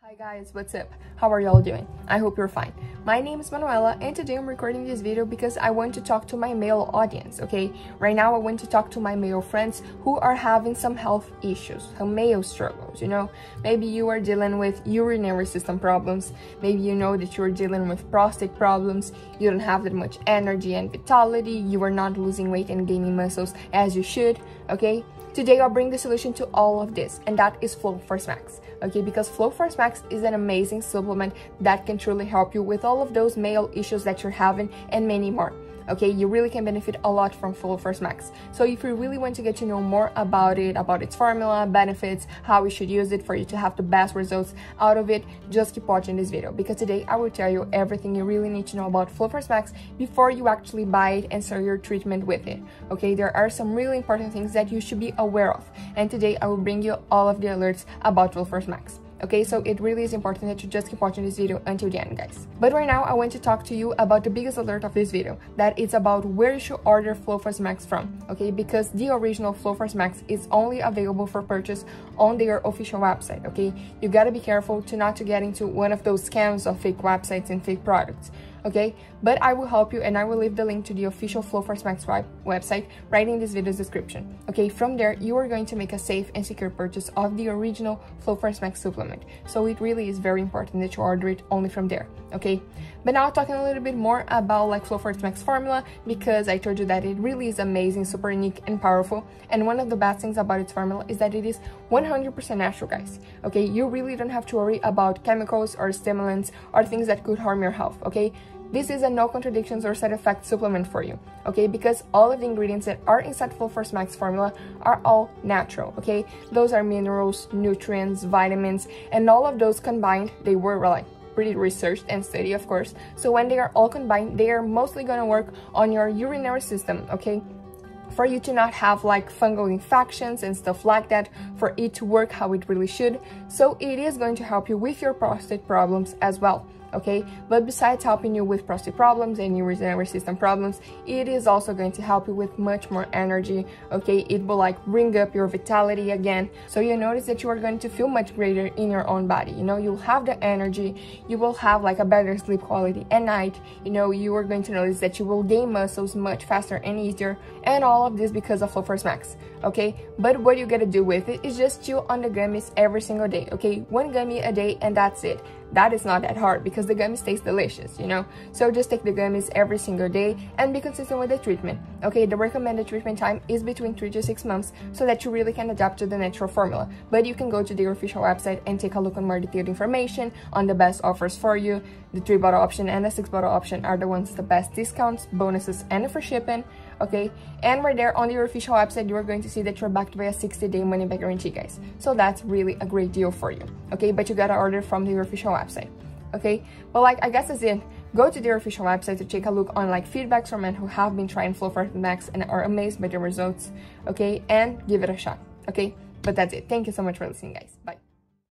Hi guys, what's up? How are y'all doing? I hope you're fine. My name is Manuela and today I'm recording this video because I want to talk to my male audience, okay? Right now I want to talk to my male friends who are having some health issues, some male struggles, you know? Maybe you are dealing with urinary system problems, maybe you know that you're dealing with prostate problems, you don't have that much energy and vitality, you are not losing weight and gaining muscles as you should, okay? Today I'll bring the solution to all of this, and that is FlowForce Max, okay? Because FlowForce Max is an amazing supplement that can truly help you with all of those male issues that you're having and many more. Okay, you really can benefit a lot from FlowForce Max. So if you really want to get to know more about it, about its formula, benefits, how you should use it for you to have the best results out of it, just keep watching this video because today I will tell you everything you really need to know about FlowForce Max before you actually buy it and start your treatment with it. Okay, there are some really important things that you should be aware of, and today I will bring you all of the alerts about FlowForce Max. Okay, so it really is important that you just keep watching this video until the end, guys. But right now, I want to talk to you about the biggest alert of this video, that it's about where you should order FlowForce Max from, okay? Because the original FlowForce Max is only available for purchase on their official website, okay? You gotta be careful not to get into one of those scams of fake websites and fake products, okay? But I will help you, and I will leave the link to the official FlowForce Max website right in this video's description, okay? From there, you are going to make a safe and secure purchase of the original FlowForce Max supplement. So it really is very important that you order it only from there, okay? But now talking a little bit more about like FlowForce Max formula, because I told you that it really is amazing, super unique and powerful. And one of the best things about its formula is that it is 100% natural, guys, okay? You really don't have to worry about chemicals or stimulants or things that could harm your health, okay? This is a no contradictions or side effect supplement for you, okay? Because all of the ingredients that are inside FlowForce Max formula are all natural, okay? Those are minerals, nutrients, vitamins, and all of those combined, they were like pretty researched and studied, of course. So when they are all combined, they are mostly gonna work on your urinary system, okay? For you to not have like fungal infections and stuff like that, for it to work how it really should. So it is going to help you with your prostate problems as well, okay? But besides helping you with prostate problems and urinary system problems, it is also going to help you with much more energy, okay? It will like bring up your vitality again, so you notice that you are going to feel much greater in your own body, you know? You'll have the energy, you will have like a better sleep quality at night, you know? You are going to notice that you will gain muscles much faster and easier, and all of this because of FlowForce Max, okay? But what you gotta do with it is just chew on the gummies every single day, okay? One gummy a day and that's it. That is not that hard because the gummies taste delicious, you know? So just take the gummies every single day and be consistent with the treatment, okay? The recommended treatment time is between 3 to 6 months so that you really can adapt to the natural formula. But you can go to their official website and take a look on more detailed information on the best offers for you. The 3-bottle option and the 6-bottle option are the ones with the best discounts, bonuses, and free shipping, okay? And right there on your official website, you are going to see that you're backed by a 60-day money-back guarantee, guys. So that's really a great deal for you, okay? But you gotta order from your official website, okay? But like, I guess that's it. Go to their official website to take a look on like feedbacks from men who have been trying FlowForce Max and are amazed by the results, okay? And give it a shot, okay? But that's it. Thank you so much for listening, guys. Bye.